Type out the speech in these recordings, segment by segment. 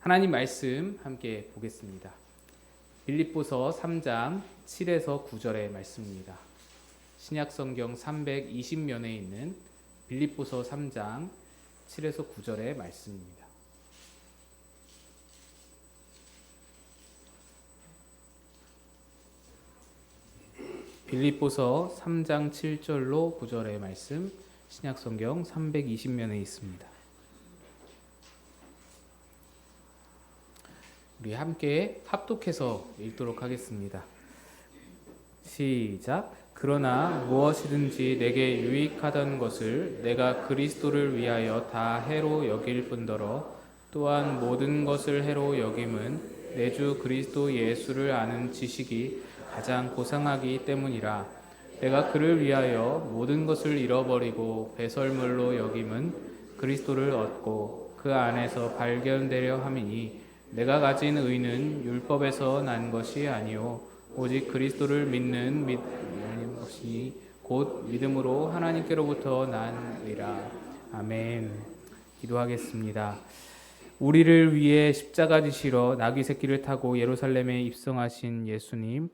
하나님 말씀 함께 보겠습니다. 빌립보서 3장 7에서 9절의 말씀입니다. 신약성경 320면에 있는 빌립보서 3장 7에서 9절의 말씀입니다. 빌립보서 3장 7절로 9절의 말씀, 신약성경 320면에 있습니다. 우리 함께 합독해서 읽도록 하겠습니다. 시작. 그러나 무엇이든지 내게 유익하던 것을 내가 그리스도를 위하여 다 해로 여길 뿐더러 또한 모든 것을 해로 여김은 내 주 그리스도 예수를 아는 지식이 가장 고상하기 때문이라. 내가 그를 위하여 모든 것을 잃어버리고 배설물로 여김은 그리스도를 얻고 그 안에서 발견되려 함이니 내가 가진 의는 율법에서 난 것이 아니요 오직 그리스도를 믿는 것이 곧 믿음으로 하나님께로부터 난이라. 아멘. 기도하겠습니다. 우리를 위해 십자가 지시러 나귀 새끼를 타고 예루살렘에 입성하신 예수님,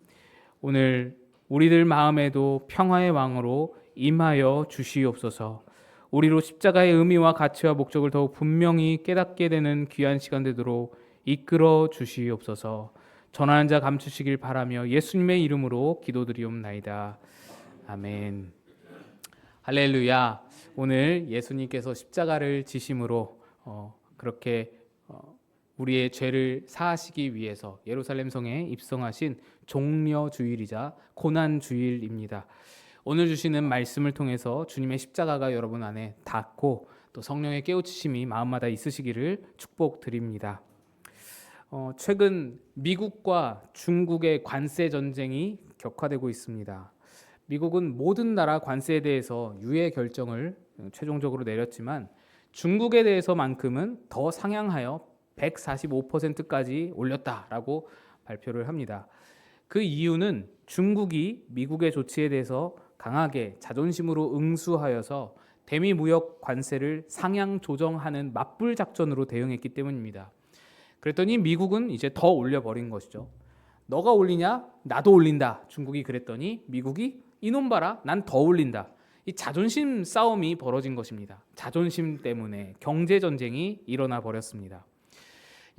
오늘 우리들 마음에도 평화의 왕으로 임하여 주시옵소서. 우리로 십자가의 의미와 가치와 목적을 더욱 분명히 깨닫게 되는 귀한 시간 되도록 이끌어 주시옵소서. 전하는 자 감추시길 바라며 예수님의 이름으로 기도드리옵나이다. 아멘. 할렐루야. 오늘 예수님께서 십자가를 지심으로 그렇게 우리의 죄를 사하시기 위해서 예루살렘 성에 입성하신 종려주일이자 고난주일입니다. 오늘 주시는 말씀을 통해서 주님의 십자가가 여러분 안에 닿고 또 성령의 깨우치심이 마음마다 있으시기를 축복드립니다. 최근 미국과 중국의 관세 전쟁이 격화되고 있습니다. 미국은 모든 나라 관세에 대해서 유예 결정을 최종적으로 내렸지만 중국에 대해서만큼은 더 상향하여 145%까지 올렸다라고 발표를 합니다. 그 이유는 중국이 미국의 조치에 대해서 강하게 자존심으로 응수하여서 대미 무역 관세를 상향 조정하는 맞불 작전으로 대응했기 때문입니다. 그랬더니 미국은 이제 더 올려버린 것이죠. 너가 올리냐? 나도 올린다. 중국이 그랬더니 미국이 이놈 봐라. 난 더 올린다. 이 자존심 싸움이 벌어진 것입니다. 자존심 때문에 경제전쟁이 일어나 버렸습니다.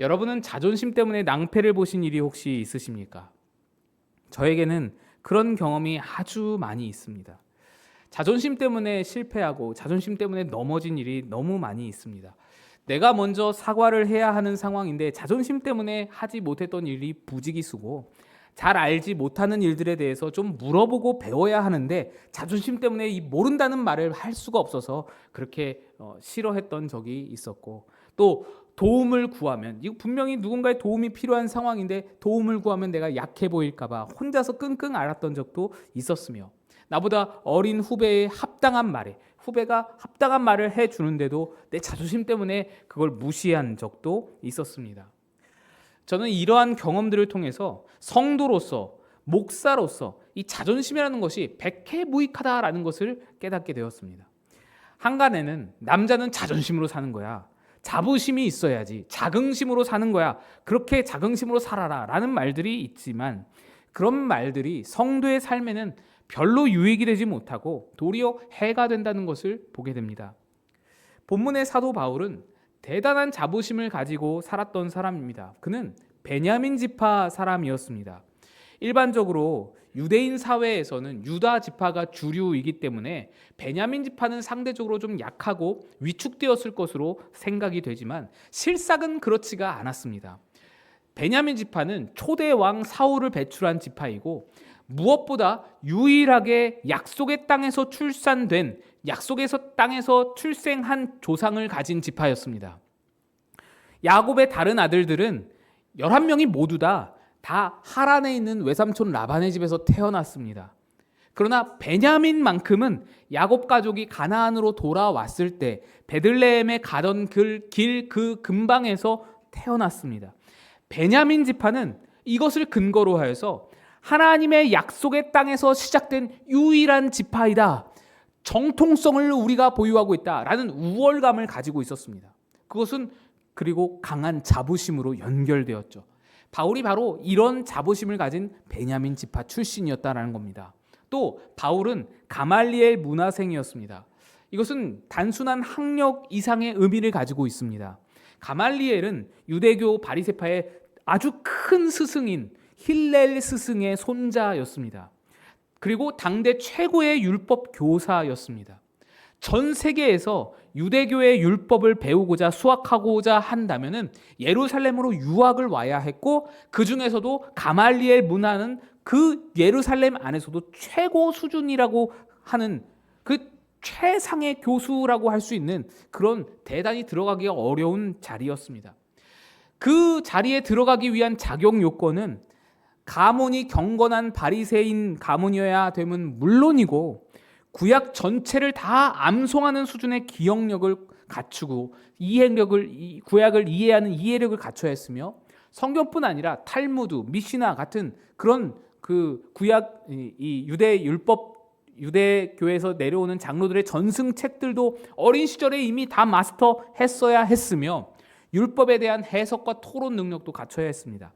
여러분은 자존심 때문에 낭패를 보신 일이 혹시 있으십니까? 저에게는 그런 경험이 아주 많이 있습니다. 자존심 때문에 실패하고 자존심 때문에 넘어진 일이 너무 많이 있습니다. 내가 먼저 사과를 해야 하는 상황인데 자존심 때문에 하지 못했던 일이 부지기수고 잘 알지 못하는 일들에 대해서 좀 물어보고 배워야 하는데 자존심 때문에 이 모른다는 말을 할 수가 없어서 그렇게 싫어했던 적이 있었고, 또 도움을 구하면 이거 분명히 누군가의 도움이 필요한 상황인데 도움을 구하면 내가 약해 보일까 봐 혼자서 끙끙 앓았던 적도 있었으며, 나보다 어린 후배의 후배가 합당한 말을 해주는데도 내 자존심 때문에 그걸 무시한 적도 있었습니다. 저는 이러한 경험들을 통해서 성도로서, 목사로서 이 자존심이라는 것이 백해무익하다라는 것을 깨닫게 되었습니다. 한간에는 남자는 자존심으로 사는 거야, 자부심이 있어야지, 자긍심으로 사는 거야, 그렇게 자긍심으로 살아라 라는 말들이 있지만 그런 말들이 성도의 삶에는 별로 유익이 되지 못하고 도리어 해가 된다는 것을 보게 됩니다. 본문의 사도 바울은 대단한 자부심을 가지고 살았던 사람입니다. 그는 베냐민 지파 사람이었습니다. 일반적으로 유대인 사회에서는 유다 지파가 주류이기 때문에 베냐민 지파는 상대적으로 좀 약하고 위축되었을 것으로 생각이 되지만 실상은 그렇지가 않았습니다. 베냐민 지파는 초대 왕 사울을 배출한 지파이고 무엇보다 유일하게 약속의 땅에서 땅에서 출생한 조상을 가진 지파였습니다. 야곱의 다른 아들들은 11명이 모두 다 하란에 있는 외삼촌 라반의 집에서 태어났습니다. 그러나 베냐민만큼은 야곱 가족이 가나안으로 돌아왔을 때 베들레헴에 가던 길 그 근방에서 태어났습니다. 베냐민 지파는 이것을 근거로 하여서 하나님의 약속의 땅에서 시작된 유일한 지파이다, 정통성을 우리가 보유하고 있다라는 우월감을 가지고 있었습니다. 그것은 그리고 강한 자부심으로 연결되었죠. 바울이 바로 이런 자부심을 가진 베냐민 지파 출신이었다는 겁니다. 또 바울은 가말리엘 문화생이었습니다. 이것은 단순한 학력 이상의 의미를 가지고 있습니다. 가말리엘은 유대교 바리새파의 아주 큰 스승인 힐렐 스승의 손자였습니다. 그리고 당대 최고의 율법 교사였습니다. 전 세계에서 유대교의 율법을 배우고자 수학하고자 한다면은 예루살렘으로 유학을 와야 했고, 그 중에서도 가말리엘 문화는 그 예루살렘 안에서도 최고 수준이라고 하는 그 최상의 교수라고 할 수 있는 그런 대단히 들어가기가 어려운 자리였습니다. 그 자리에 들어가기 위한 자격 요건은 가문이 경건한 바리새인 가문이어야 됨은 물론이고, 구약 전체를 다 암송하는 수준의 기억력을 갖추고 구약을 이해하는 이해력을 갖춰야 했으며, 성경뿐 아니라 탈무드, 미시나 같은 그런 그 구약 이 유대 율법 유대교에서 내려오는 장로들의 전승책들도 어린 시절에 이미 다 마스터했어야 했으며, 율법에 대한 해석과 토론 능력도 갖춰야 했습니다.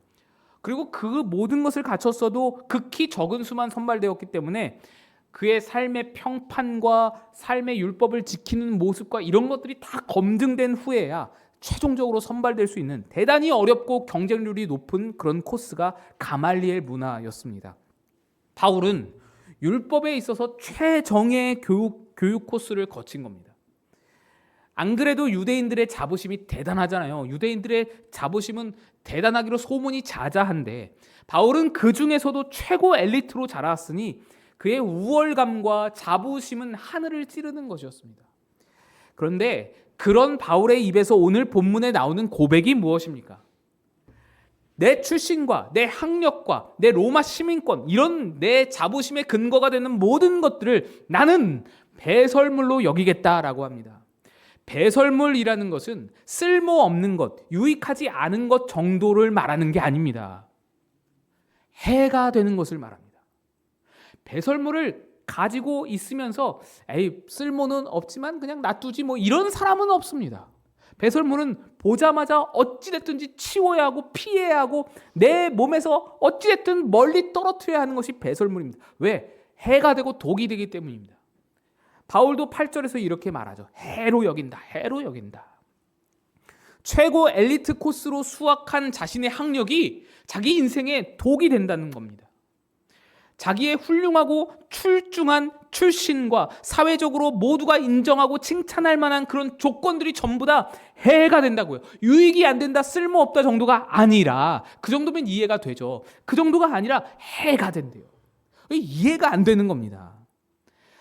그리고 그 모든 것을 갖췄어도 극히 적은 수만 선발되었기 때문에 그의 삶의 평판과 삶의 율법을 지키는 모습과 이런 것들이 다 검증된 후에야 최종적으로 선발될 수 있는 대단히 어렵고 경쟁률이 높은 그런 코스가 가말리엘 문화였습니다. 바울은 율법에 있어서 최정의 교육 코스를 거친 겁니다. 안 그래도 유대인들의 자부심이 대단하잖아요. 유대인들의 자부심은 대단하기로 소문이 자자한데, 바울은 그 중에서도 최고 엘리트로 자랐으니 그의 우월감과 자부심은 하늘을 찌르는 것이었습니다. 그런데 그런 바울의 입에서 오늘 본문에 나오는 고백이 무엇입니까? 내 출신과 내 학력과 내 로마 시민권, 이런 내 자부심의 근거가 되는 모든 것들을 나는 배설물로 여기겠다라고 합니다. 배설물이라는 것은 쓸모없는 것, 유익하지 않은 것 정도를 말하는 게 아닙니다. 해가 되는 것을 말합니다. 배설물을 가지고 있으면서 쓸모는 없지만 그냥 놔두지 뭐 이런 사람은 없습니다. 배설물은 보자마자 어찌됐든지 치워야 하고 피해야 하고 내 몸에서 어찌됐든 멀리 떨어뜨려야 하는 것이 배설물입니다. 왜? 해가 되고 독이 되기 때문입니다. 바울도 8절에서 이렇게 말하죠. 해로 여긴다. 해로 여긴다. 최고 엘리트 코스로 수학한 자신의 학력이 자기 인생에 독이 된다는 겁니다. 자기의 훌륭하고 출중한 출신과 사회적으로 모두가 인정하고 칭찬할 만한 그런 조건들이 전부 다 해가 된다고요. 유익이 안 된다, 쓸모없다 정도가 아니라, 그 정도면 이해가 되죠. 그 정도가 아니라 해가 된대요. 이해가 안 되는 겁니다.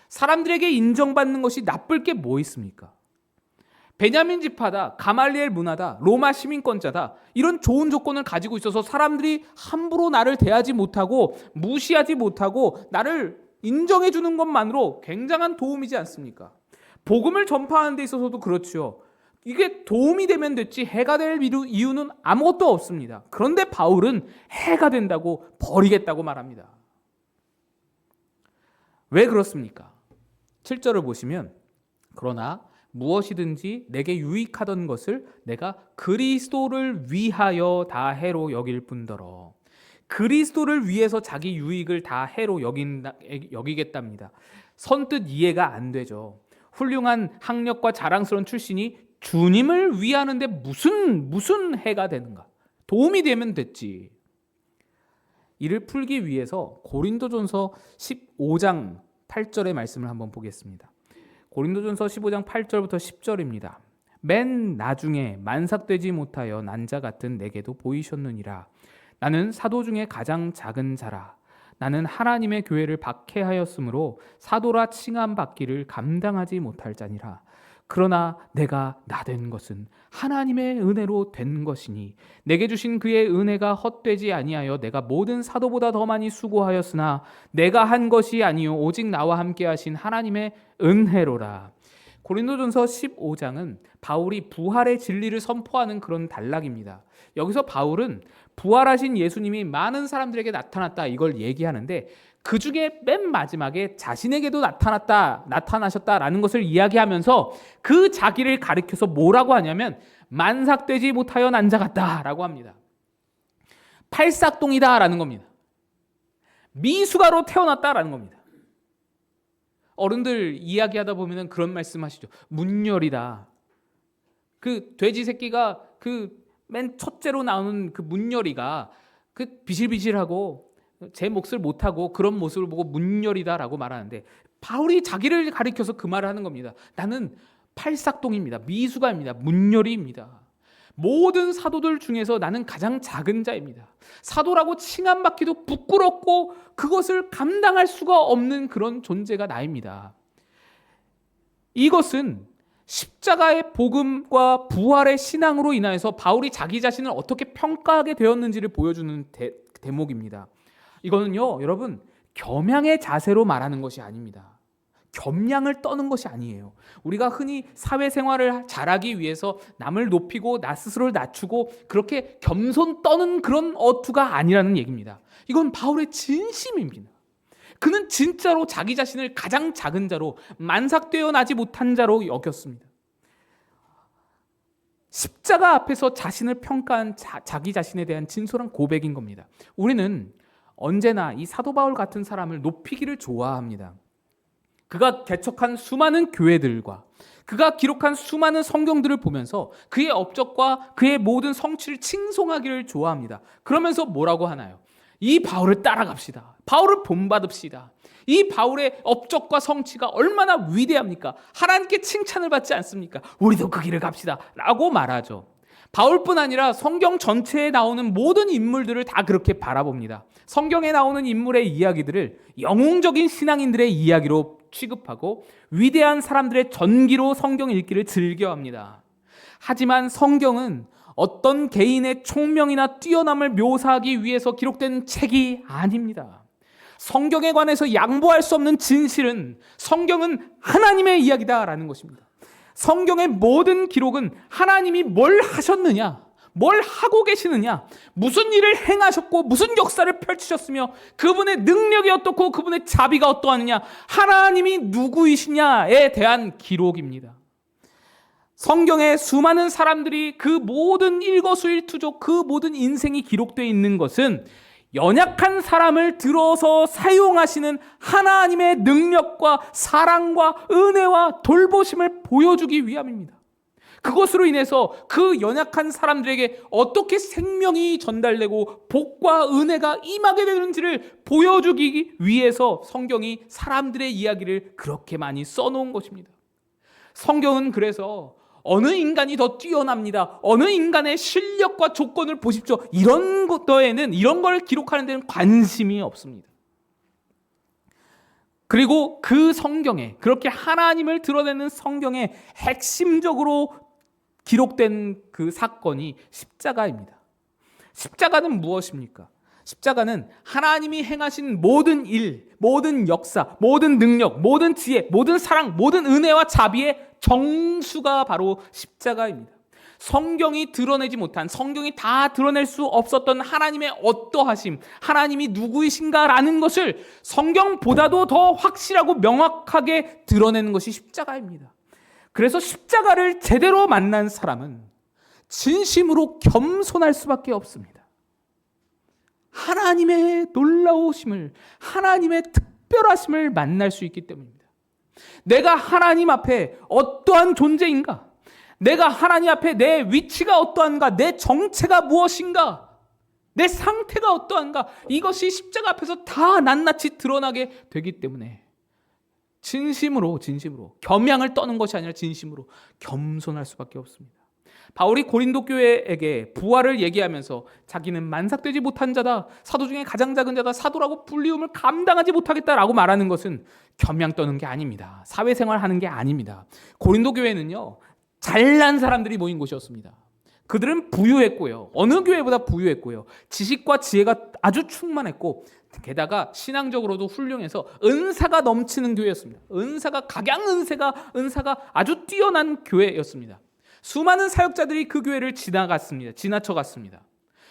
사람들에게 인정받는 것이 나쁠 게 뭐 있습니까? 베냐민 지파다, 가말리엘 문화다, 로마 시민권자다, 이런 좋은 조건을 가지고 있어서 사람들이 함부로 나를 대하지 못하고 무시하지 못하고 나를 인정해 주는 것만으로 굉장한 도움이지 않습니까? 복음을 전파하는 데 있어서도 그렇죠. 이게 도움이 되면 됐지 해가 될 이유는 아무것도 없습니다. 그런데 바울은 해가 된다고 버리겠다고 말합니다. 왜 그렇습니까? 7절을 보시면, 그러나 무엇이든지 내게 유익하던 것을 내가 그리스도를 위하여 다 해로 여길 뿐더러, 그리스도를 위해서 자기 유익을 다 해로 여기겠답니다. 선뜻 이해가 안 되죠. 훌륭한 학력과 자랑스러운 출신이 주님을 위하는데 무슨 해가 되는가? 도움이 되면 됐지. 이를 풀기 위해서 고린도전서 15장 8절의 말씀을 한번 보겠습니다. 고린도전서 15장 8절부터 10절입니다. 맨 나중에 만삭되지 못하여 난자 같은 내게도 보이셨느니라. 나는 사도 중에 가장 작은 자라. 나는 하나님의 교회를 박해하였으므로 사도라 칭함받기를 감당하지 못할 자니라. 그러나 내가 나된 것은 하나님의 은혜로 된 것이니 내게 주신 그의 은혜가 헛되지 아니하여 내가 모든 사도보다 더 많이 수고하였으나 내가 한 것이 아니요 오직 나와 함께 하신 하나님의 은혜로라. 고린도전서 15장은 바울이 부활의 진리를 선포하는 그런 단락입니다. 여기서 바울은 부활하신 예수님이 많은 사람들에게 나타났다, 이걸 얘기하는데 그 중에 맨 마지막에 자신에게도 나타나셨다라는 것을 이야기하면서 그 자기를 가리켜서 뭐라고 하냐면 만삭되지 못하여 난자같다라고 합니다. 팔싹동이다라는 겁니다. 미숙아로 태어났다라는 겁니다. 어른들 이야기하다 보면 그런 말씀하시죠. 문열이다. 그 돼지 새끼가 그 맨 첫째로 나오는 그 문열이가 그 비실비실하고 제 몫을 못하고 그런 모습을 보고 문열이다라고 말하는데, 바울이 자기를 가리켜서 그 말을 하는 겁니다. 나는 팔싹동입니다. 미숙아입니다. 문열이입니다. 모든 사도들 중에서 나는 가장 작은 자입니다. 사도라고 칭함받기도 부끄럽고 그것을 감당할 수가 없는 그런 존재가 나입니다. 이것은 십자가의 복음과 부활의 신앙으로 인하여서 바울이 자기 자신을 어떻게 평가하게 되었는지를 보여주는 대목입니다. 이거는요, 여러분, 겸양의 자세로 말하는 것이 아닙니다. 겸양을 떠는 것이 아니에요. 우리가 흔히 사회생활을 잘하기 위해서 남을 높이고 나 스스로를 낮추고 그렇게 겸손 떠는 그런 어투가 아니라는 얘기입니다. 이건 바울의 진심입니다. 그는 진짜로 자기 자신을 가장 작은 자로, 만삭되어 나지 못한 자로 여겼습니다. 십자가 앞에서 자신을 평가한 자기 자신에 대한 진솔한 고백인 겁니다. 우리는 언제나 이 사도 바울 같은 사람을 높이기를 좋아합니다. 그가 개척한 수많은 교회들과 그가 기록한 수많은 성경들을 보면서 그의 업적과 그의 모든 성취를 칭송하기를 좋아합니다. 그러면서 뭐라고 하나요? 이 바울을 따라갑시다. 바울을 본받읍시다. 이 바울의 업적과 성취가 얼마나 위대합니까? 하나님께 칭찬을 받지 않습니까? 우리도 그 길을 갑시다 라고 말하죠. 바울뿐 아니라 성경 전체에 나오는 모든 인물들을 다 그렇게 바라봅니다. 성경에 나오는 인물의 이야기들을 영웅적인 신앙인들의 이야기로 취급하고 위대한 사람들의 전기로 성경 읽기를 즐겨합니다. 하지만 성경은 어떤 개인의 총명이나 뛰어남을 묘사하기 위해서 기록된 책이 아닙니다. 성경에 관해서 양보할 수 없는 진실은 성경은 하나님의 이야기다라는 것입니다. 성경의 모든 기록은 하나님이 뭘 하셨느냐, 뭘 하고 계시느냐, 무슨 일을 행하셨고 무슨 역사를 펼치셨으며 그분의 능력이 어떻고 그분의 자비가 어떠하느냐, 하나님이 누구이시냐에 대한 기록입니다. 성경에 수많은 사람들이 그 모든 일거수일투족, 그 모든 인생이 기록되어 있는 것은 연약한 사람을 들어서 사용하시는 하나님의 능력과 사랑과 은혜와 돌보심을 보여주기 위함입니다. 그것으로 인해서 그 연약한 사람들에게 어떻게 생명이 전달되고 복과 은혜가 임하게 되는지를 보여주기 위해서 성경이 사람들의 이야기를 그렇게 많이 써놓은 것입니다. 성경은 그래서 어느 인간이 더 뛰어납니다, 어느 인간의 실력과 조건을 보십시오, 이런 것에는, 이런 걸 기록하는 데는 관심이 없습니다. 그리고 그 성경에, 그렇게 하나님을 드러내는 성경에 핵심적으로 기록된 그 사건이 십자가입니다. 십자가는 무엇입니까? 십자가는 하나님이 행하신 모든 일, 모든 역사, 모든 능력, 모든 지혜, 모든 사랑, 모든 은혜와 자비의 정수가 바로 십자가입니다. 성경이 드러내지 못한, 성경이 다 드러낼 수 없었던 하나님의 어떠하심, 하나님이 누구이신가라는 것을 성경보다도 더 확실하고 명확하게 드러내는 것이 십자가입니다. 그래서 십자가를 제대로 만난 사람은 진심으로 겸손할 수밖에 없습니다. 하나님의 놀라우심을, 하나님의 특별하심을 만날 수 있기 때문입니다. 내가 하나님 앞에 어떠한 존재인가? 내가 하나님 앞에 내 위치가 어떠한가? 내 정체가 무엇인가? 내 상태가 어떠한가? 이것이 십자가 앞에서 다 낱낱이 드러나게 되기 때문에 진심으로 겸양을 떠는 것이 아니라 진심으로 겸손할 수밖에 없습니다. 바울이 고린도 교회에게 부활을 얘기하면서 자기는 만삭되지 못한 자다, 사도 중에 가장 작은 자다, 사도라고 불리움을 감당하지 못하겠다라고 말하는 것은 겸양 떠는 게 아닙니다. 사회생활 하는 게 아닙니다. 고린도 교회는요, 잘난 사람들이 모인 곳이었습니다. 그들은 부유했고요, 어느 교회보다 부유했고요, 지식과 지혜가 아주 충만했고, 게다가 신앙적으로도 훌륭해서 은사가 넘치는 교회였습니다. 은사가 아주 뛰어난 교회였습니다. 수많은 사역자들이 그 교회를 지나쳐갔습니다.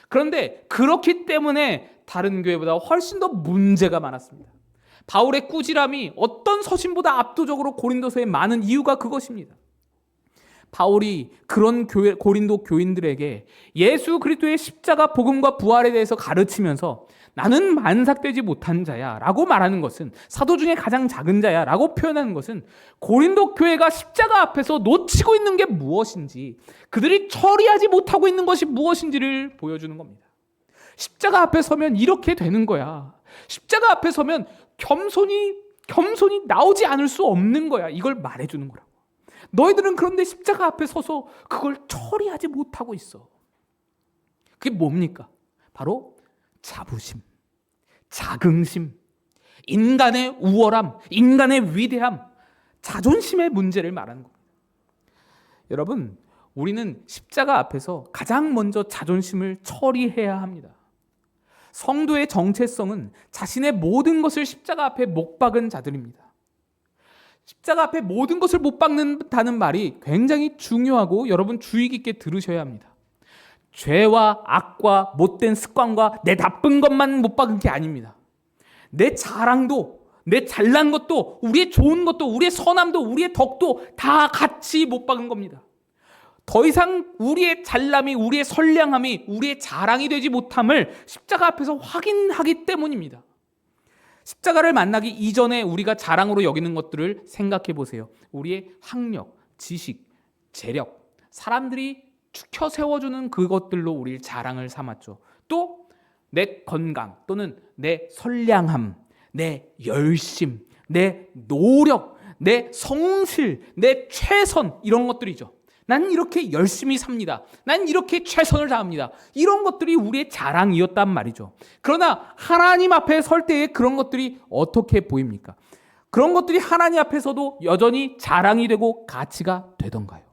그런데 그렇기 때문에 다른 교회보다 훨씬 더 문제가 많았습니다. 바울의 꾸지람이 어떤 서신보다 압도적으로 고린도서에 많은 이유가 그것입니다. 바울이 그런 고린도 교인들에게 예수 그리스도의 십자가 복음과 부활에 대해서 가르치면서 나는 만삭되지 못한 자야 라고 말하는 것은, 사도 중에 가장 작은 자야 라고 표현하는 것은 고린도 교회가 십자가 앞에서 놓치고 있는 게 무엇인지, 그들이 처리하지 못하고 있는 것이 무엇인지를 보여주는 겁니다. 십자가 앞에 서면 이렇게 되는 거야. 십자가 앞에 서면 겸손이 나오지 않을 수 없는 거야. 이걸 말해주는 거라고. 너희들은 그런데 십자가 앞에 서서 그걸 처리하지 못하고 있어. 그게 뭡니까? 바로 자부심, 자긍심, 인간의 우월함, 인간의 위대함, 자존심의 문제를 말하는 겁니다. 여러분, 우리는 십자가 앞에서 가장 먼저 자존심을 처리해야 합니다. 성도의 정체성은 자신의 모든 것을 십자가 앞에 못 박은 자들입니다. 십자가 앞에 모든 것을 못 박는다는 말이 굉장히 중요하고 여러분 주의 깊게 들으셔야 합니다. 죄와 악과 못된 습관과 내 나쁜 것만 못 박은 게 아닙니다. 내 자랑도, 내 잘난 것도, 우리의 좋은 것도, 우리의 선함도, 우리의 덕도 다 같이 못 박은 겁니다. 더 이상 우리의 잘남이, 우리의 선량함이, 우리의 자랑이 되지 못함을 십자가 앞에서 확인하기 때문입니다. 십자가를 만나기 이전에 우리가 자랑으로 여기는 것들을 생각해 보세요. 우리의 학력, 지식, 재력, 사람들이 추켜 세워주는 그것들로 우리를 자랑을 삼았죠. 또 내 건강 또는 내 선량함, 내 열심, 내 노력, 내 성실, 내 최선, 이런 것들이죠. 난 이렇게 열심히 삽니다. 난 이렇게 최선을 다합니다. 이런 것들이 우리의 자랑이었단 말이죠. 그러나 하나님 앞에 설 때에 그런 것들이 어떻게 보입니까? 그런 것들이 하나님 앞에서도 여전히 자랑이 되고 가치가 되던가요?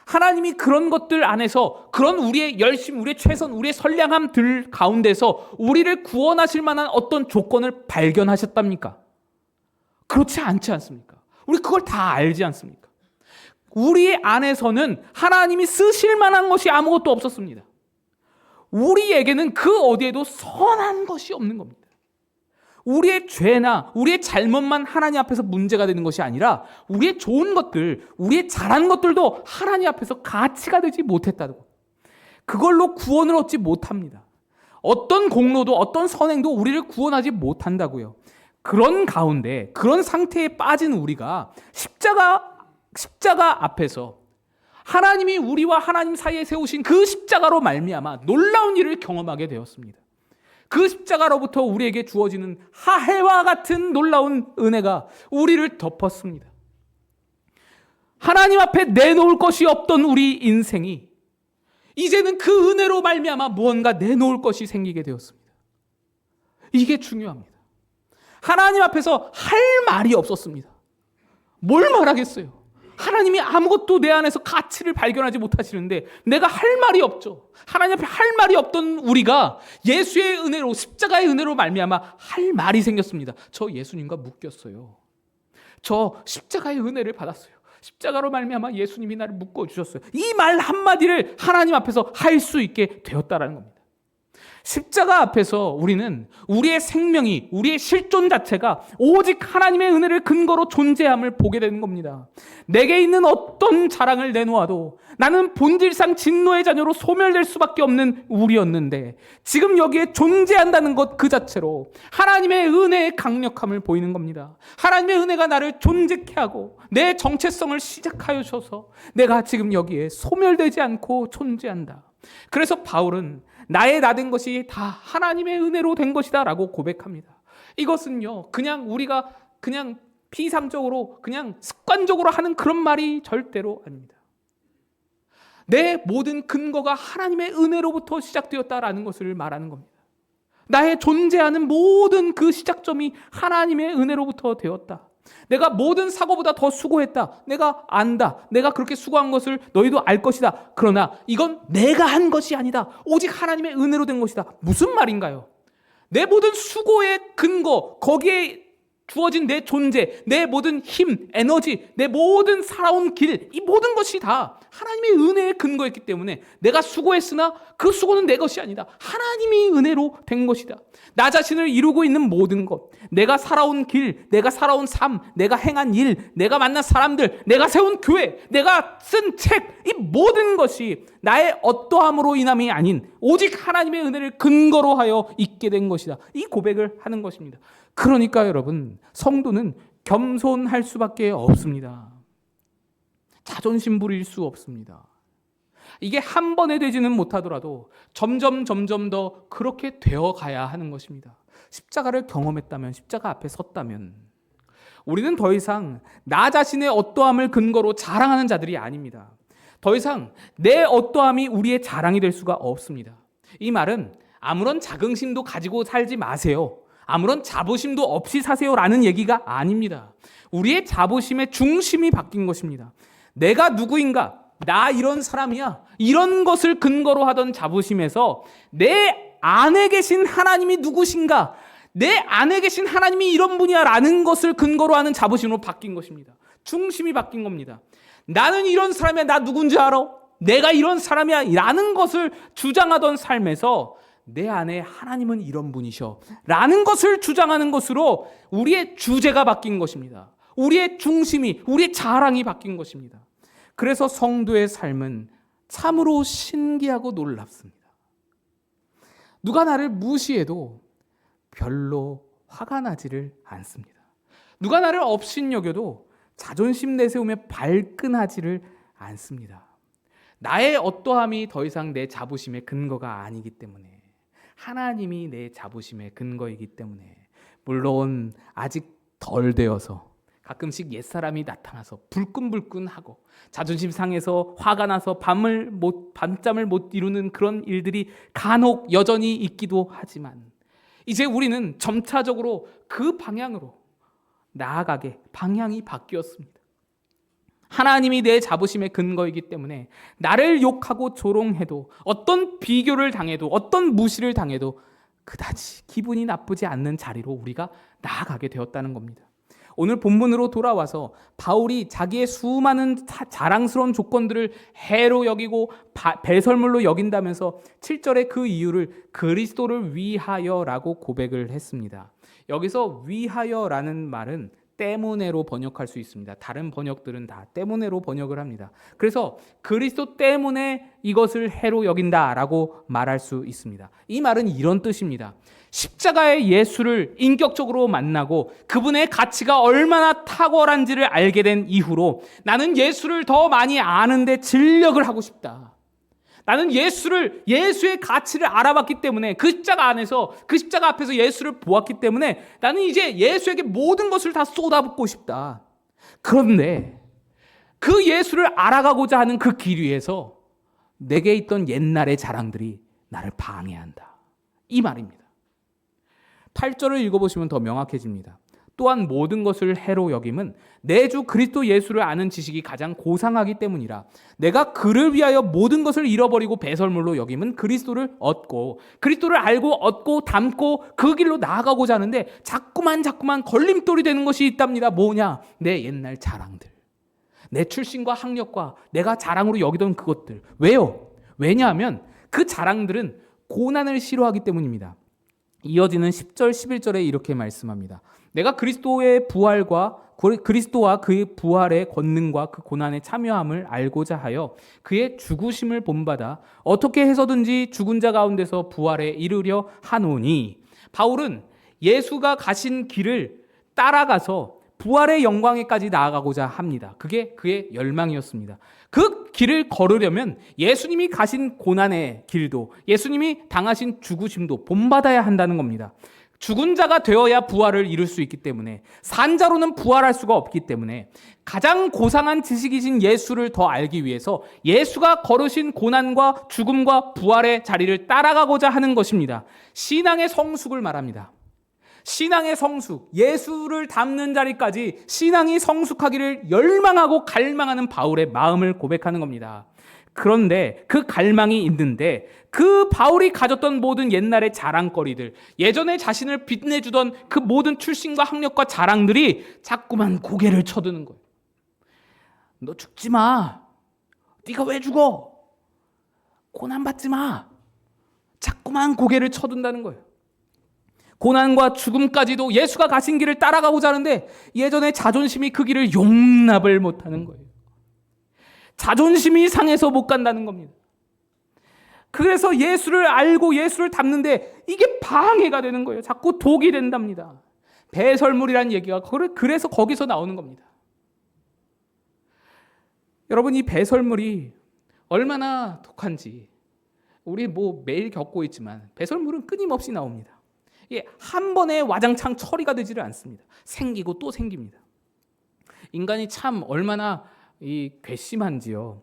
하나님이 그런 것들 안에서, 그런 우리의 열심, 우리의 최선, 우리의 선량함들 가운데서 우리를 구원하실 만한 어떤 조건을 발견하셨답니까? 그렇지 않지 않습니까? 우리 그걸 다 알지 않습니까? 우리 안에서는 하나님이 쓰실 만한 것이 아무것도 없었습니다. 우리에게는 그 어디에도 선한 것이 없는 겁니다. 우리의 죄나 우리의 잘못만 하나님 앞에서 문제가 되는 것이 아니라 우리의 좋은 것들, 우리의 잘한 것들도 하나님 앞에서 가치가 되지 못했다고. 그걸로 구원을 얻지 못합니다. 어떤 공로도 어떤 선행도 우리를 구원하지 못한다고요. 그런 가운데, 그런 상태에 빠진 우리가 십자가 앞에서 하나님이 우리와 하나님 사이에 세우신 그 십자가로 말미암아 놀라운 일을 경험하게 되었습니다. 그 십자가로부터 우리에게 주어지는 하해와 같은 놀라운 은혜가 우리를 덮었습니다. 하나님 앞에 내놓을 것이 없던 우리 인생이 이제는 그 은혜로 말미암아 무언가 내놓을 것이 생기게 되었습니다. 이게 중요합니다. 하나님 앞에서 할 말이 없었습니다. 뭘 말하겠어요? 하나님이 아무것도 내 안에서 가치를 발견하지 못하시는데 내가 할 말이 없죠. 하나님 앞에 할 말이 없던 우리가 예수의 은혜로, 십자가의 은혜로 말미암아 할 말이 생겼습니다. 저 예수님과 묶였어요. 저 십자가의 은혜를 받았어요. 십자가로 말미암아 예수님이 나를 묶어주셨어요. 이 말 한마디를 하나님 앞에서 할 수 있게 되었다라는 겁니다. 십자가 앞에서 우리는 우리의 생명이, 우리의 실존 자체가 오직 하나님의 은혜를 근거로 존재함을 보게 되는 겁니다. 내게 있는 어떤 자랑을 내놓아도 나는 본질상 진노의 자녀로 소멸될 수밖에 없는 우리였는데 지금 여기에 존재한다는 것 그 자체로 하나님의 은혜의 강력함을 보이는 겁니다. 하나님의 은혜가 나를 존재케 하고 내 정체성을 시작하여 주셔서 내가 지금 여기에 소멸되지 않고 존재한다. 그래서 바울은 나의 나된 것이 다 하나님의 은혜로 된 것이다 라고 고백합니다. 이것은요, 그냥 우리가 그냥 피상적으로 그냥 습관적으로 하는 그런 말이 절대로 아닙니다. 내 모든 근거가 하나님의 은혜로부터 시작되었다라는 것을 말하는 겁니다. 나의 존재하는 모든 그 시작점이 하나님의 은혜로부터 되었다. 내가 모든 사고보다 더 수고했다. 내가 안다. 내가 그렇게 수고한 것을 너희도 알 것이다. 그러나 이건 내가 한 것이 아니다. 오직 하나님의 은혜로 된 것이다. 무슨 말인가요? 내 모든 수고의 근거, 거기에 주어진 내 존재, 내 모든 힘, 에너지, 내 모든 살아온 길, 이 모든 것이 다 하나님의 은혜에 근거했기 때문에 내가 수고했으나 그 수고는 내 것이 아니다. 하나님이 은혜로 된 것이다. 나 자신을 이루고 있는 모든 것, 내가 살아온 길, 내가 살아온 삶, 내가 행한 일, 내가 만난 사람들, 내가 세운 교회, 내가 쓴 책, 이 모든 것이 나의 어떠함으로 인함이 아닌 오직 하나님의 은혜를 근거로 하여 있게 된 것이다. 이 고백을 하는 것입니다. 그러니까 여러분, 성도는 겸손할 수밖에 없습니다. 자존심 부릴 수 없습니다. 이게 한 번에 되지는 못하더라도 점점 더 그렇게 되어 가야 하는 것입니다. 십자가를 경험했다면, 십자가 앞에 섰다면 우리는 더 이상 나 자신의 어떠함을 근거로 자랑하는 자들이 아닙니다. 더 이상 내 어떠함이 우리의 자랑이 될 수가 없습니다. 이 말은 아무런 자긍심도 가지고 살지 마세요. 아무런 자부심도 없이 사세요라는 얘기가 아닙니다. 우리의 자부심의 중심이 바뀐 것입니다. 내가 누구인가? 나 이런 사람이야. 이런 것을 근거로 하던 자부심에서 내 안에 계신 하나님이 누구신가? 내 안에 계신 하나님이 이런 분이야 라는 것을 근거로 하는 자부심으로 바뀐 것입니다. 중심이 바뀐 겁니다. 나는 이런 사람이야. 나 누군지 알아? 내가 이런 사람이야 라는 것을 주장하던 삶에서 내 안에 하나님은 이런 분이셔 라는 것을 주장하는 것으로 우리의 주제가 바뀐 것입니다. 우리의 중심이, 우리의 자랑이 바뀐 것입니다. 그래서 성도의 삶은 참으로 신기하고 놀랍습니다. 누가 나를 무시해도 별로 화가 나지를 않습니다. 누가 나를 업신여겨도 자존심 내세우며 발끈하지를 않습니다. 나의 어떠함이 더 이상 내 자부심의 근거가 아니기 때문에, 하나님이 내 자부심의 근거이기 때문에, 물론 아직 덜 되어서 가끔씩 옛사람이 나타나서 불끈불끈하고 자존심 상해서 화가 나서 밤잠을 못 이루는 그런 일들이 간혹 여전히 있기도 하지만, 이제 우리는 점차적으로 그 방향으로 나아가게 방향이 바뀌었습니다. 하나님이 내 자부심의 근거이기 때문에 나를 욕하고 조롱해도, 어떤 비교를 당해도, 어떤 무시를 당해도 그다지 기분이 나쁘지 않는 자리로 우리가 나아가게 되었다는 겁니다. 오늘 본문으로 돌아와서 바울이 자기의 수많은 자랑스러운 조건들을 해로 여기고 배설물로 여긴다면서 7절에 그 이유를 그리스도를 위하여라고 고백을 했습니다. 여기서 위하여라는 말은 때문에로 번역할 수 있습니다. 다른 번역들은 다 때문에로 번역을 합니다. 그래서 그리스도 때문에 이것을 해로 여긴다라고 말할 수 있습니다. 이 말은 이런 뜻입니다. 십자가의 예수를 인격적으로 만나고 그분의 가치가 얼마나 탁월한지를 알게 된 이후로 나는 예수를 더 많이 아는데 진력을 하고 싶다. 나는 예수의 가치를 알아봤기 때문에, 그 십자가 안에서, 그 십자가 앞에서 예수를 보았기 때문에 나는 이제 예수에게 모든 것을 다 쏟아붓고 싶다. 그런데 그 예수를 알아가고자 하는 그 길 위에서 내게 있던 옛날의 자랑들이 나를 방해한다. 이 말입니다. 8절을 읽어보시면 더 명확해집니다. 또한 모든 것을 해로 여김은 내 주 그리스도 예수를 아는 지식이 가장 고상하기 때문이라. 내가 그를 위하여 모든 것을 잃어버리고 배설물로 여김은 그리스도를 얻고, 그리스도를 알고 얻고 담고 그 길로 나아가고자 하는데 자꾸만 걸림돌이 되는 것이 있답니다. 뭐냐? 내 옛날 자랑들, 내 출신과 학력과 내가 자랑으로 여기던 그것들. 왜요? 왜냐하면 그 자랑들은 고난을 싫어하기 때문입니다. 이어지는 10절, 11절에 이렇게 말씀합니다. 내가 그리스도의 부활과 그리스도와 그의 부활의 권능과 그 고난에 참여함을 알고자 하여 그의 죽으심을 본받아 어떻게 해서든지 죽은 자 가운데서 부활에 이르려 하노니. 바울은 예수가 가신 길을 따라가서 부활의 영광에까지 나아가고자 합니다. 그게 그의 열망이었습니다. 그 길을 걸으려면 예수님이 가신 고난의 길도, 예수님이 당하신 죽으심도 본받아야 한다는 겁니다. 죽은 자가 되어야 부활을 이룰 수 있기 때문에, 산 자로는 부활할 수가 없기 때문에 가장 고상한 지식이신 예수를 더 알기 위해서 예수가 걸으신 고난과 죽음과 부활의 자리를 따라가고자 하는 것입니다. 신앙의 성숙을 말합니다. 신앙의 성숙, 예수를 닮는 자리까지 신앙이 성숙하기를 열망하고 갈망하는 바울의 마음을 고백하는 겁니다. 그런데 그 갈망이 있는데 그 바울이 가졌던 모든 옛날의 자랑거리들, 예전에 자신을 빛내주던 그 모든 출신과 학력과 자랑들이 자꾸만 고개를 쳐드는 거예요. 너 죽지 마. 네가 왜 죽어? 고난받지 마. 자꾸만 고개를 쳐든다는 거예요. 고난과 죽음까지도 예수가 가신 길을 따라가고자 하는데 예전에 자존심이 그 길을 용납을 못하는 거예요. 자존심이 상해서 못 간다는 겁니다. 그래서 예수를 알고 예수를 닮는데 이게 방해가 되는 거예요. 자꾸 독이 된답니다. 배설물이라는 얘기가 그래서 거기서 나오는 겁니다. 여러분, 이 배설물이 얼마나 독한지 우리 매일 겪고 있지만 배설물은 끊임없이 나옵니다. 이게 한 번에 와장창 처리가 되지를 않습니다. 생기고 또 생깁니다. 인간이 참 얼마나 괘씸한지요.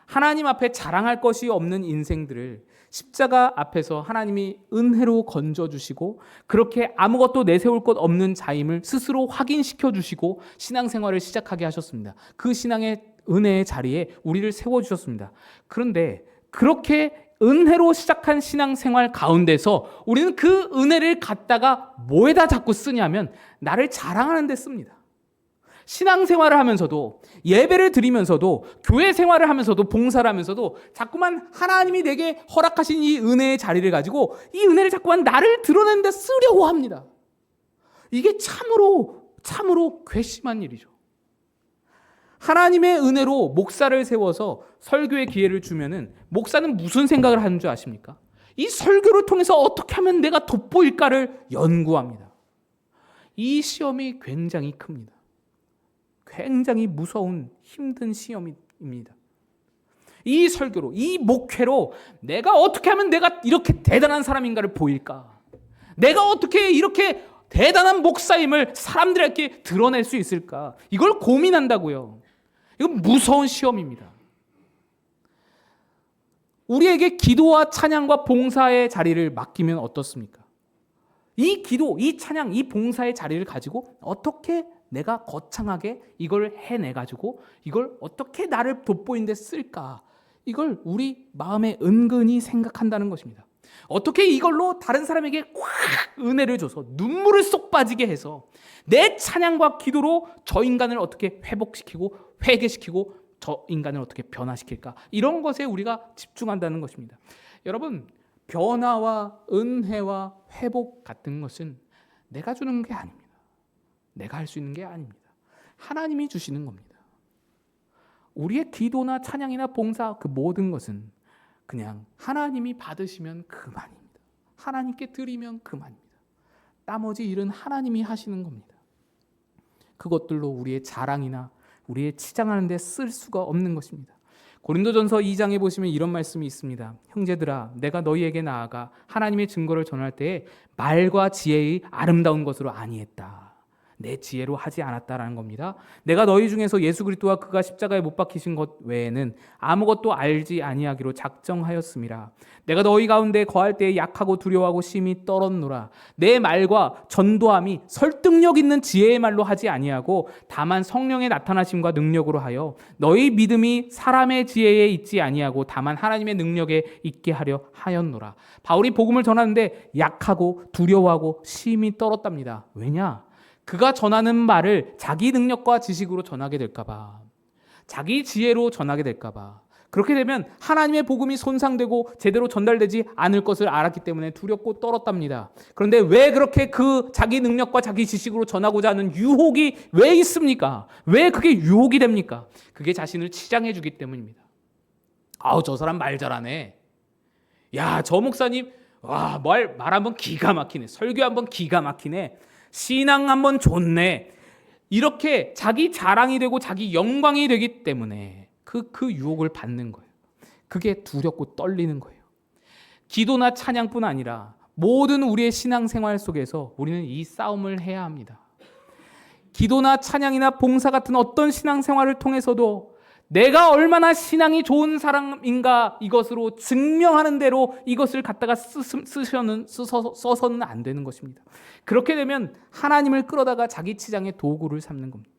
하나님 앞에 자랑할 것이 없는 인생들을 십자가 앞에서 하나님이 은혜로 건져주시고 그렇게 아무것도 내세울 것 없는 자임을 스스로 확인시켜 주시고 신앙생활을 시작하게 하셨습니다. 그 신앙의 은혜의 자리에 우리를 세워주셨습니다. 그런데 그렇게 은혜로 시작한 신앙생활 가운데서 우리는 그 은혜를 갖다가 뭐에다 자꾸 쓰냐면 나를 자랑하는 데 씁니다. 신앙생활을 하면서도 예배를 드리면서도 교회 생활을 하면서도 봉사를 하면서도 자꾸만 하나님이 내게 허락하신 이 은혜의 자리를 가지고 이 은혜를 자꾸만 나를 드러내는 데 쓰려고 합니다. 이게 참으로 괘씸한 일이죠. 하나님의 은혜로 목사를 세워서 설교의 기회를 주면은 목사는 무슨 생각을 하는 줄 아십니까? 이 설교를 통해서 어떻게 하면 내가 돋보일까를 연구합니다. 이 시험이 굉장히 큽니다. 굉장히 무서운 힘든 시험입니다. 이 설교로, 이 목회로 내가 어떻게 하면 내가 이렇게 대단한 사람인가를 보일까? 내가 어떻게 이렇게 대단한 목사임을 사람들에게 드러낼 수 있을까? 이걸 고민한다고요. 이건 무서운 시험입니다. 우리에게 기도와 찬양과 봉사의 자리를 맡기면 어떻습니까? 이 기도, 이 찬양, 이 봉사의 자리를 가지고 어떻게 내가 거창하게 이걸 해내가지고 이걸 어떻게 나를 돋보이는 데 쓸까? 이걸 우리 마음에 은근히 생각한다는 것입니다. 어떻게 이걸로 다른 사람에게 확 은혜를 줘서 눈물을 쏙 빠지게 해서 내 찬양과 기도로 저 인간을 어떻게 회복시키고 회개시키고 저 인간을 어떻게 변화시킬까? 이런 것에 우리가 집중한다는 것입니다. 여러분, 변화와 은혜와 회복 같은 것은 내가 주는 게 아닙니다. 내가 할 수 있는 게 아닙니다. 하나님이 주시는 겁니다. 우리의 기도나 찬양이나 봉사 그 모든 것은 그냥 하나님이 받으시면 그만입니다. 하나님께 드리면 그만입니다. 나머지 일은 하나님이 하시는 겁니다. 그것들로 우리의 자랑이나 우리의 치장하는 데 쓸 수가 없는 것입니다. 고린도전서 2장에 보시면 이런 말씀이 있습니다. 형제들아, 내가 너희에게 나아가 하나님의 증거를 전할 때에 말과 지혜의 아름다운 것으로 아니했다. 내 지혜로 하지 않았다라는 겁니다. 내가 너희 중에서 예수 그리스도와 그가 십자가에 못 박히신 것 외에는 아무것도 알지 아니하기로 작정하였음이라. 내가 너희 가운데 거할 때에 약하고 두려워하고 심히 떨었노라. 내 말과 전도함이 설득력 있는 지혜의 말로 하지 아니하고 다만 성령의 나타나심과 능력으로 하여 너희 믿음이 사람의 지혜에 있지 아니하고 다만 하나님의 능력에 있게 하려 하였노라. 바울이 복음을 전하는데 약하고 두려워하고 심히 떨었답니다. 왜냐? 그가 전하는 말을 자기 능력과 지식으로 전하게 될까봐, 자기 지혜로 전하게 될까봐, 그렇게 되면 하나님의 복음이 손상되고 제대로 전달되지 않을 것을 알았기 때문에 두렵고 떨었답니다. 그런데 왜 그렇게 그 자기 능력과 자기 지식으로 전하고자 하는 유혹이 왜 있습니까? 왜 그게 유혹이 됩니까? 그게 자신을 치장해 주기 때문입니다. 아우, 저 사람 말 잘하네. 야, 저 목사님 말 한번 기가 막히네. 설교 한번 기가 막히네. 신앙 한번 좋네. 이렇게 자기 자랑이 되고 자기 영광이 되기 때문에 그 유혹을 받는 거예요. 그게 두렵고 떨리는 거예요. 기도나 찬양뿐 아니라 모든 우리의 신앙생활 속에서 우리는 이 싸움을 해야 합니다. 기도나 찬양이나 봉사 같은 어떤 신앙생활을 통해서도 내가 얼마나 신앙이 좋은 사람인가 이것으로 증명하는 대로 이것을 갖다가 써서는 안 되는 것입니다. 그렇게 되면 하나님을 끌어다가 자기 치장의 도구를 삼는 겁니다.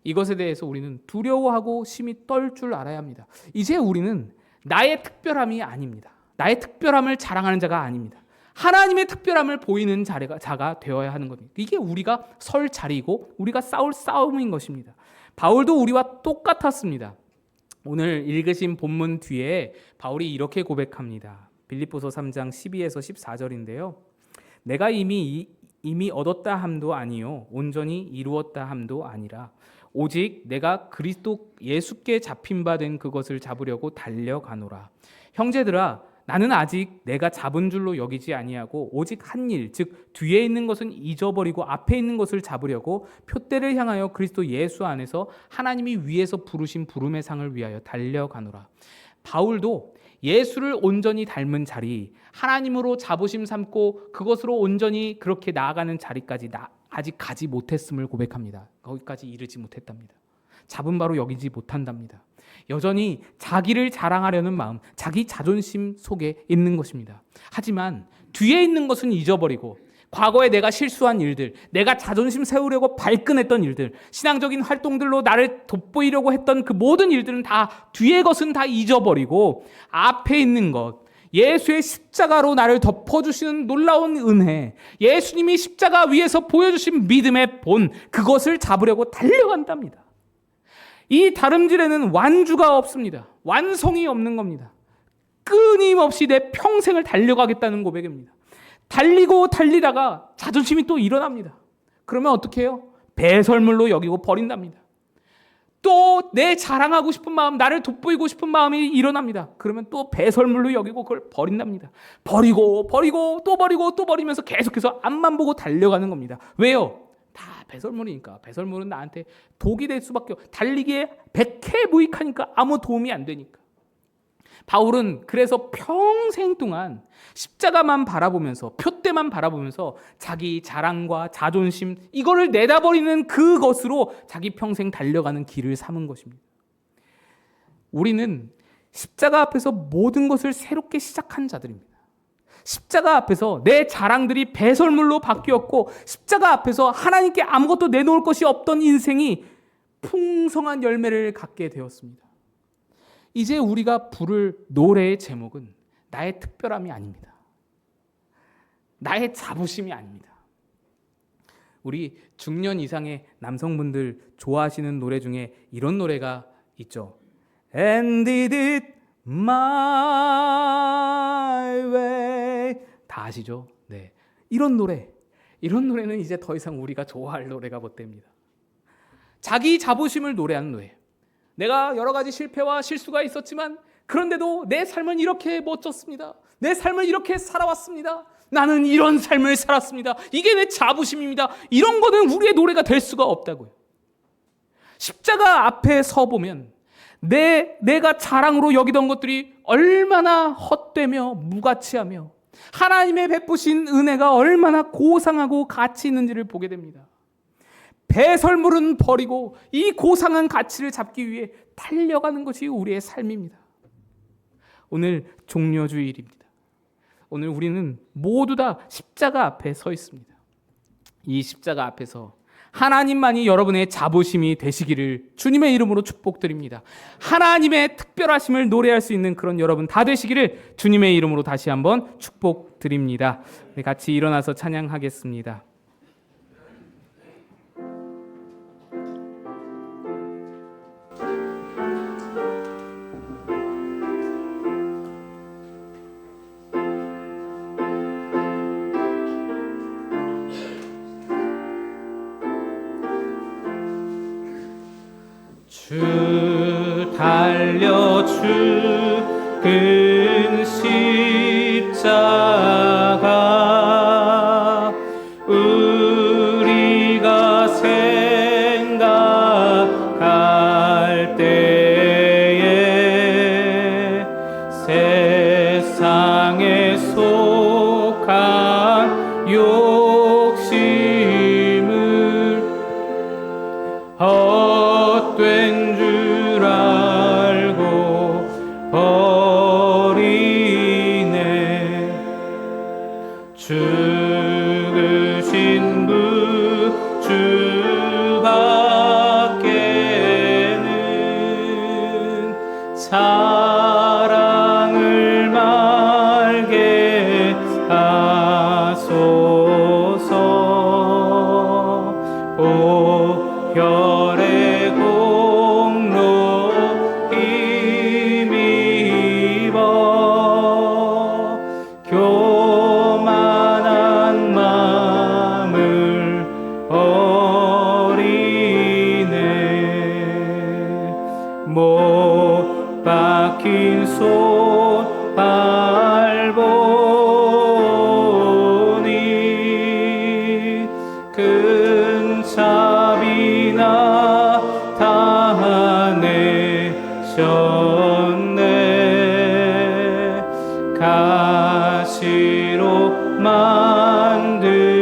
이것에 대해서 우리는 두려워하고 심히 떨 줄 알아야 합니다. 이제 우리는 나의 특별함이 아닙니다. 나의 특별함을 자랑하는 자가 아닙니다. 하나님의 특별함을 보이는 자가 되어야 하는 겁니다. 이게 우리가 설 자리이고 우리가 싸울 싸움인 것입니다. 바울도 우리와 똑같았습니다. 오늘 읽으신 본문 뒤에 바울이 이렇게 고백합니다. 빌립보서 3장 12에서 14절인데요. 내가 이미 얻었다 함도 아니요 온전히 이루었다 함도 아니라 오직 내가 그리스도 예수께 잡힌 바 된 그것을 잡으려고 달려가노라. 형제들아 나는 아직 내가 잡은 줄로 여기지 아니하고 오직 한 일, 즉 뒤에 있는 것은 잊어버리고 앞에 있는 것을 잡으려고 표대를 향하여 그리스도 예수 안에서 하나님이 위에서 부르신 부름의 상을 위하여 달려가노라. 바울도 예수를 온전히 닮은 자리, 하나님으로 자부심 삼고 그것으로 온전히 그렇게 나아가는 자리까지 아직 가지 못했음을 고백합니다. 거기까지 이르지 못했답니다. 잡은 바로 여기지 못한답니다. 여전히 자기를 자랑하려는 마음, 자기 자존심 속에 있는 것입니다. 하지만 뒤에 있는 것은 잊어버리고 과거에 내가 실수한 일들, 내가 자존심 세우려고 발끈했던 일들, 신앙적인 활동들로 나를 돋보이려고 했던 그 모든 일들은 다 뒤의 것은 다 잊어버리고 앞에 있는 것, 예수의 십자가로 나를 덮어주시는 놀라운 은혜, 예수님이 십자가 위에서 보여주신 믿음의 본, 그것을 잡으려고 달려간답니다. 이 다름질에는 완주가 없습니다. 완성이 없는 겁니다. 끊임없이 내 평생을 달려가겠다는 고백입니다. 달리고 달리다가 자존심이 또 일어납니다. 그러면 어떻게 해요? 배설물로 여기고 버린답니다. 또 내 자랑하고 싶은 마음, 나를 돋보이고 싶은 마음이 일어납니다. 그러면 또 배설물로 여기고 그걸 버린답니다. 버리고 또 버리면서 계속해서 앞만 보고 달려가는 겁니다. 왜요? 다 배설물이니까. 배설물은 나한테 독이 될 수밖에 없고 달리기에 백해무익하니까 아무 도움이 안 되니까. 바울은 그래서 평생 동안 십자가만 바라보면서, 표대만 바라보면서 자기 자랑과 자존심 이거를 내다버리는 그것으로 자기 평생 달려가는 길을 삼은 것입니다. 우리는 십자가 앞에서 모든 것을 새롭게 시작한 자들입니다. 십자가 앞에서 내 자랑들이 배설물로 바뀌었고 십자가 앞에서 하나님께 아무것도 내놓을 것이 없던 인생이 풍성한 열매를 갖게 되었습니다. 이제 우리가 부를 노래의 제목은 나의 특별함이 아닙니다. 나의 자부심이 아닙니다. 우리 중년 이상의 남성분들 좋아하시는 노래 중에 이런 노래가 있죠. And did it my way. 다 아시죠? 네. 이런 노래는 이제 더 이상 우리가 좋아할 노래가 못 됩니다. 자기 자부심을 노래하는 노래. 내가 여러 가지 실패와 실수가 있었지만 그런데도 내 삶은 이렇게 멋졌습니다. 내 삶을 이렇게 살아왔습니다. 나는 이런 삶을 살았습니다. 이게 내 자부심입니다. 이런 거는 우리의 노래가 될 수가 없다고요. 십자가 앞에 서 보면 내가 자랑으로 여기던 것들이 얼마나 헛되며 무가치하며 하나님의 베푸신 은혜가 얼마나 고상하고 가치 있는지를 보게 됩니다. 배설물은 버리고 이 고상한 가치를 잡기 위해 달려가는 것이 우리의 삶입니다. 오늘 종려주일입니다. 오늘 우리는 모두 다 십자가 앞에 서 있습니다. 이 십자가 앞에서 하나님만이 여러분의 자부심이 되시기를 주님의 이름으로 축복드립니다. 하나님의 특별하심을 노래할 수 있는 그런 여러분 다 되시기를 주님의 이름으로 다시 한번 축복드립니다. 같이 일어나서 찬양하겠습니다. 주 달려 죽은 십자가 우리가 생각할 때에 세상에 속한 욕심을 헛된 줄 알고 버리네. 죽으신 분 주밖에는 사랑 하소서. 보혈의 공로 힘입어 교만한 마음을 버리네. 못 박힌 손 밟으니 큰 자비 나타내셨네. 가시로 만든